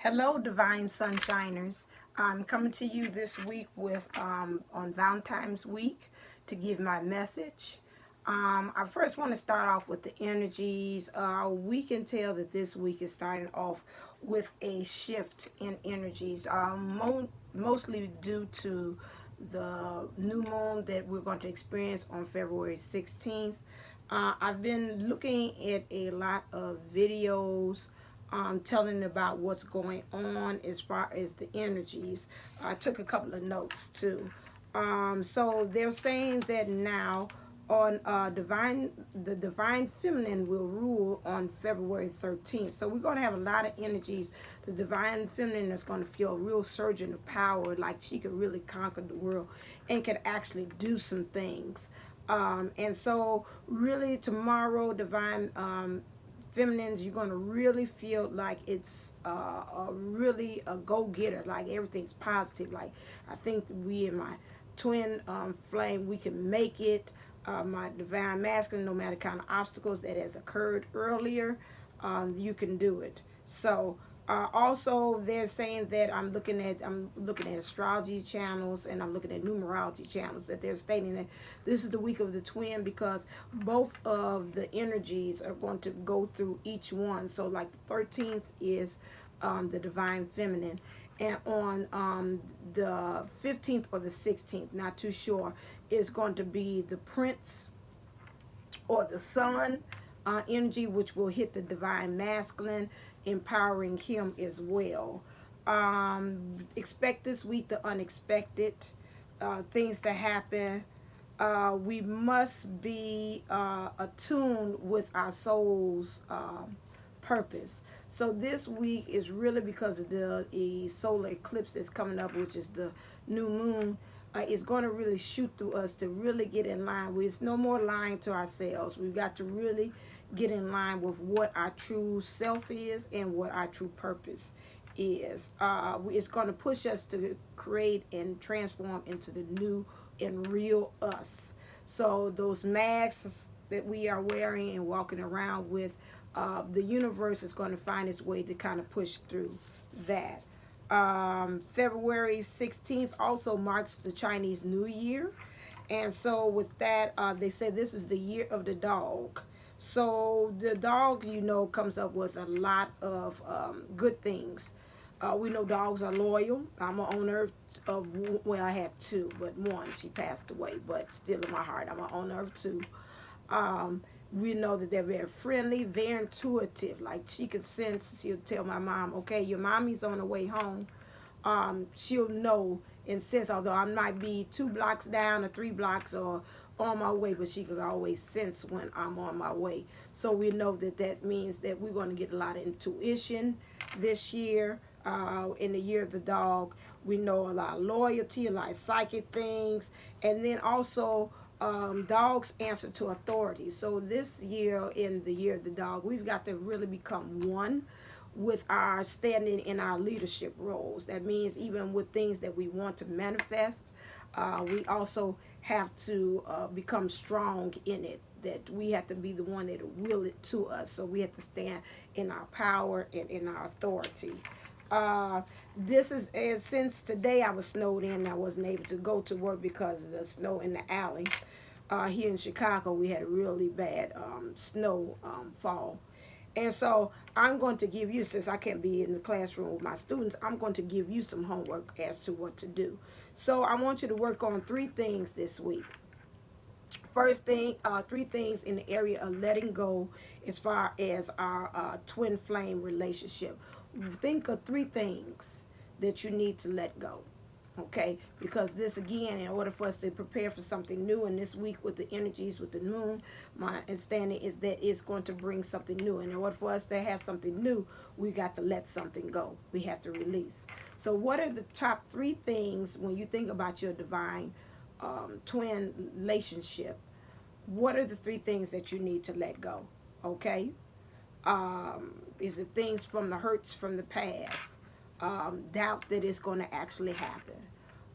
Hello, Divine Sunshiners. I'm coming to you this week with on Valentine's Week to give my message. I first want to start off with the energies. We can tell that this week is starting off with a shift in energies, mostly due to the new moon that we're going to experience on February 16th. I've been looking at a lot of videos telling about what's going on as far as the energies. I took a couple of notes too. So they're saying that now on the divine feminine will rule on February 13th. So we're going to have a lot of energies. The divine feminine is going to feel a real surge in of power, like she could really conquer the world and can actually do some things. And so really tomorrow, divine feminines, you're going to really feel like it's really a go-getter, like everything's positive. Like I think we in my twin flame, we can make it. My divine masculine, no matter kind of obstacles that has occurred earlier, you can do it. So also they're saying that I'm looking at astrology channels and I'm looking at numerology channels that they're stating that this is the week of the twin because both of the energies are going to go through each one. So like the 13th is the divine feminine, and on the 15th or the 16th, not too sure, is going to be the prince or the sun energy, which will hit the divine masculine, empowering him as well. Expect this week the unexpected, things to happen. We must be attuned with our soul's purpose. So this week is really because of the solar eclipse that's coming up, which is the new moon. Is going to really shoot through us to really get in line with. It's no more lying to ourselves. We've got to really get in line with what our true self is and what our true purpose is. It's going to push us to create and transform into the new and real us. So those masks that we are wearing and walking around with, the universe is going to find its way to kind of push through that. February 16th also marks the Chinese New Year. And so with that, they say this is the year of the dog. So the dog, comes up with a lot of good things. We know dogs are loyal. I'm an owner of, well, I have two, but one, she passed away, but still in my heart, I'm an owner of two. Um, we know that they're very friendly, very intuitive. Like she could sense, she'll tell my mom, okay, your mommy's on her way home. She'll know and sense, although I might be 2 blocks down or 3 blocks or on my way, but she could always sense when I'm on my way. So we know that that means that we're going to get a lot of intuition this year. In the year of the dog, we know a lot of loyalty, a lot of psychic things, and then also dogs answer to authority. So this year, in the year of the dog, we've got to really become one with our standing in our leadership roles. That means even with things that we want to manifest, we also have to become strong in it. That we have to be the one that will it to us. So we have to stand in our power and in our authority. This is since today I was snowed in. I wasn't able to go to work because of the snow in the alley. Here in Chicago, we had a really bad snow fall. And so I'm going to give you, since I can't be in the classroom with my students, I'm going to give you some homework as to what to do. So I want you to work on 3 things this week. First thing, 3 things in the area of letting go as far as our twin flame relationship. Think of 3 things that you need to let go. Okay, because this again, in order for us to prepare for something new, and this week with the energies with the moon, my understanding is that it's going to bring something new. And in order for us to have something new, we got to let something go. We have to release. So what are the top 3 things when you think about your divine twin relationship? What are the 3 things that you need to let go? Okay, is it things from the hurts from the past? Doubt that it's going to actually happen.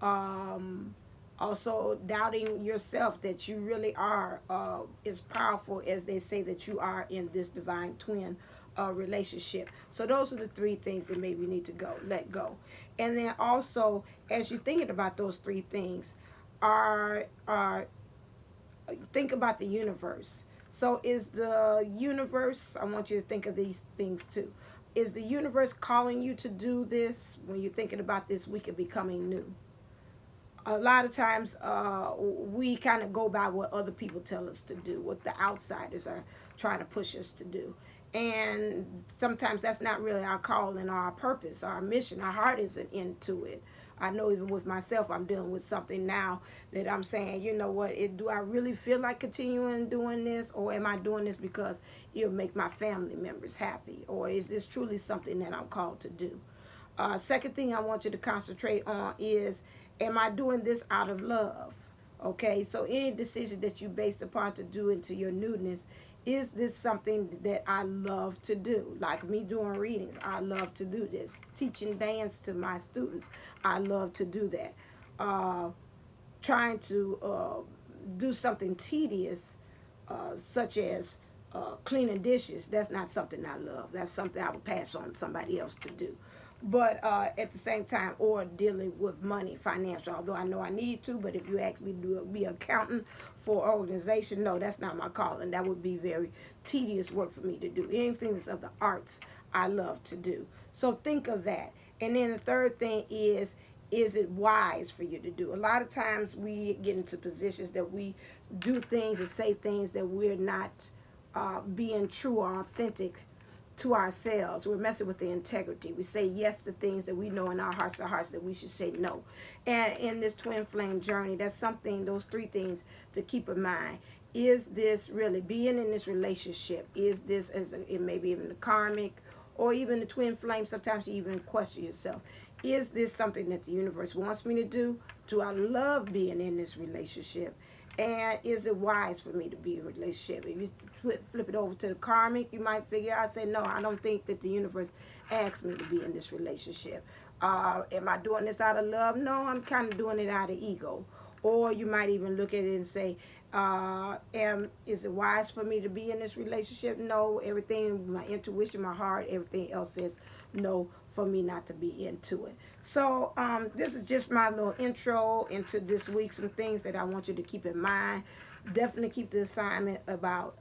Um, Also, doubting yourself that you really are as powerful as they say that you are in this divine twin relationship. So those are the three things that maybe you need to let go. And then also, as you're thinking about those three things, are think about the universe. So is the universe, I want you to think of these things too. Is the universe calling you to do this when you're thinking about this week of becoming new? A lot of times we kind of go by what other people tell us to do, what the outsiders are trying to push us to do. And sometimes that's not really our calling, our purpose, our mission. Our heart isn't into it. I know even with myself, I'm dealing with something now that I'm saying, you know what, do I really feel like continuing doing this? Or am I doing this because it'll make my family members happy? Or is this truly something that I'm called to do? Second thing I want you to concentrate on is, am I doing this out of love? Okay, so any decision that you base upon to do into your newness, is this something that I love to do? Like me doing readings, I love to do this. Teaching dance to my students, I love to do that. Trying to do something tedious, such as cleaning dishes, that's not something I love. That's something I would pass on to somebody else to do. But at the same time, or dealing with money, financial, although I know I need to, but if you ask me to be an accountant for an organization, no, that's not my calling. That would be very tedious work for me to do. Anything that's of the arts, I love to do. So think of that. And then the third thing is it wise for you to do? A lot of times we get into positions that we do things and say things that we're not being true or authentic to ourselves. We're messing with the integrity. We say yes to things that we know in our hearts of hearts that we should say no. And in this twin flame journey, that's something, those three things to keep in mind. Is this really being in this relationship? Is this, it may be even the karmic or even the twin flame? Sometimes you even question yourself. Is this something that the universe wants me to do? Do I love being in this relationship? And is it wise for me to be in a relationship? If you flip it over to the karmic, you might figure, I say, no, I don't think that the universe asked me to be in this relationship. Am I doing this out of love? No, I'm kind of doing it out of ego. Or you might even look at it and say, is it wise for me to be in this relationship? No, everything, my intuition, my heart, everything else says no for me not to be into it. So this is just my little intro into this week, some things that I want you to keep in mind. Definitely keep the assignment about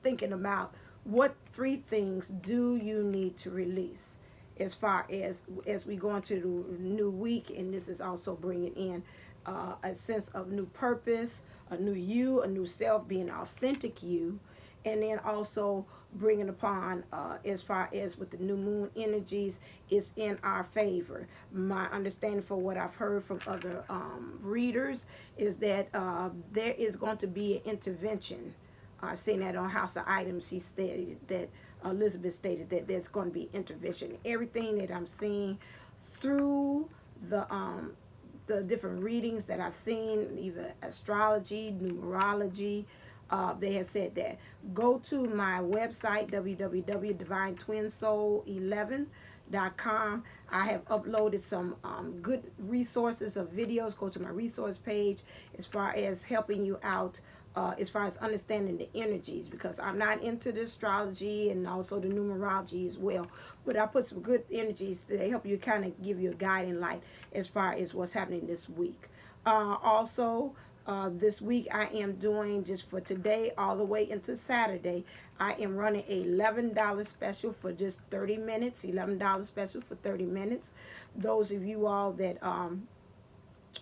thinking about what three things do you need to release as far as we go into the new week. And this is also bringing in a sense of new purpose, a new you, a new self, being authentic you. And then also bringing upon, as far as with the new moon energies, is in our favor. My understanding for what I've heard from other readers is that there is going to be an intervention. I've seen that on House of Items. She stated that, Elizabeth stated that there's going to be intervention. Everything that I'm seeing through the different readings that I've seen, either astrology, numerology, they have said that. Go to my website, www.divinetwinsoul11.com. I have uploaded some good resources of videos. Go to my resource page as far as helping you out, as far as understanding the energies, because I'm not into the astrology and also the numerology as well. But I put some good energies to help you, kind of give you a guiding light as far as what's happening this week. Also, this week I am doing, just for today all the way into Saturday, I am running a $11 special for just 30 minutes. $11 special for 30 minutes. Those of you all that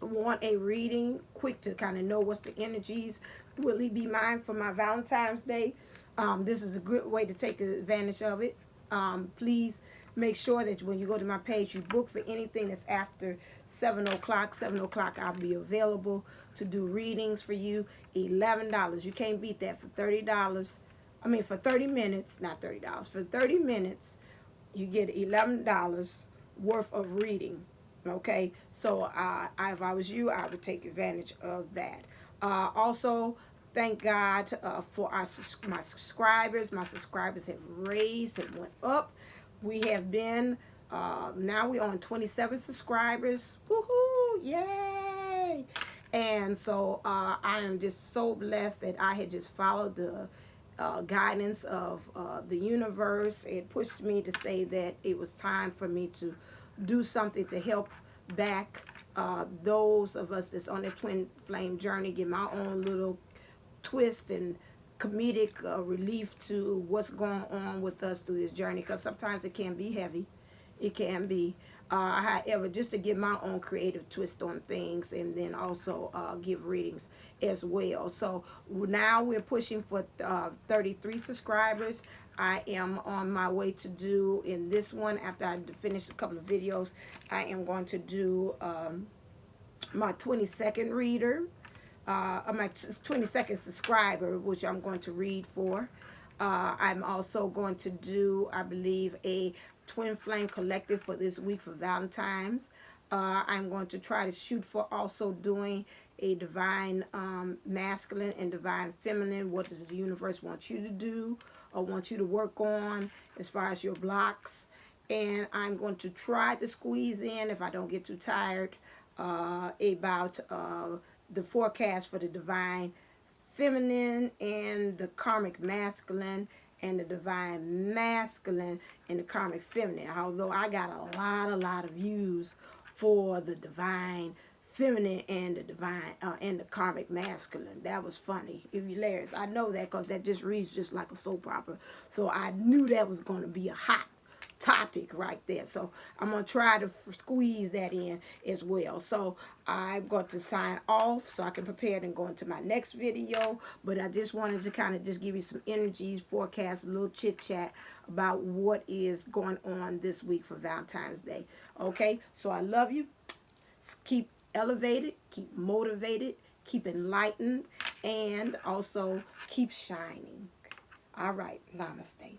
want a reading quick to kind of know what's the energies, really be mine for my Valentine's Day. This is a good way to take advantage of it. Please make sure that when you go to my page, you book for anything that's after 7 o'clock. 7 o'clock, I'll be available to do readings for you. $11. You can't beat that for $30. I mean, for 30 minutes, not $30. For 30 minutes, you get $11 worth of reading. Okay? So if I was you, I would take advantage of that. Also, thank God for my subscribers. My subscribers have raised, have went up. We have been, now we're on 27 subscribers. Woohoo! Yay! And so I am just so blessed that I had just followed the guidance of the universe. It pushed me to say that it was time for me to do something to help back those of us that's on this twin flame journey, give my own little twist and comedic relief to what's going on with us through this journey, because sometimes it can be heavy. It can be. However, just to give my own creative twist on things, and then also give readings as well. So now we're pushing for 33 subscribers. I am on my way to do, in this one, after I finish a couple of videos, I am going to do my 22nd reader, my 22nd subscriber, which I'm going to read for. I'm also going to do, I believe, a Twin Flame Collective for this week for Valentine's. I'm going to try to shoot for also doing a divine masculine and divine feminine. What does the universe want you to do or want you to work on as far as your blocks? And I'm going to try to squeeze in, if I don't get too tired, about the forecast for the divine feminine and the karmic masculine, and the divine masculine and the karmic feminine. Although I got a lot of views for the divine feminine and the divine and the karmic masculine. That was funny, hilarious. I know that because that just reads just like a soap opera. So I knew that was going to be a hot topic right there. So I'm going to try to squeeze that in as well. So I'm going to sign off so I can prepare and go into my next video. But I just wanted to kind of just give you some energies, forecast, a little chit chat about what is going on this week for Valentine's Day. Okay, so I love you. Keep elevated, keep motivated, keep enlightened, and also keep shining. All right, namaste.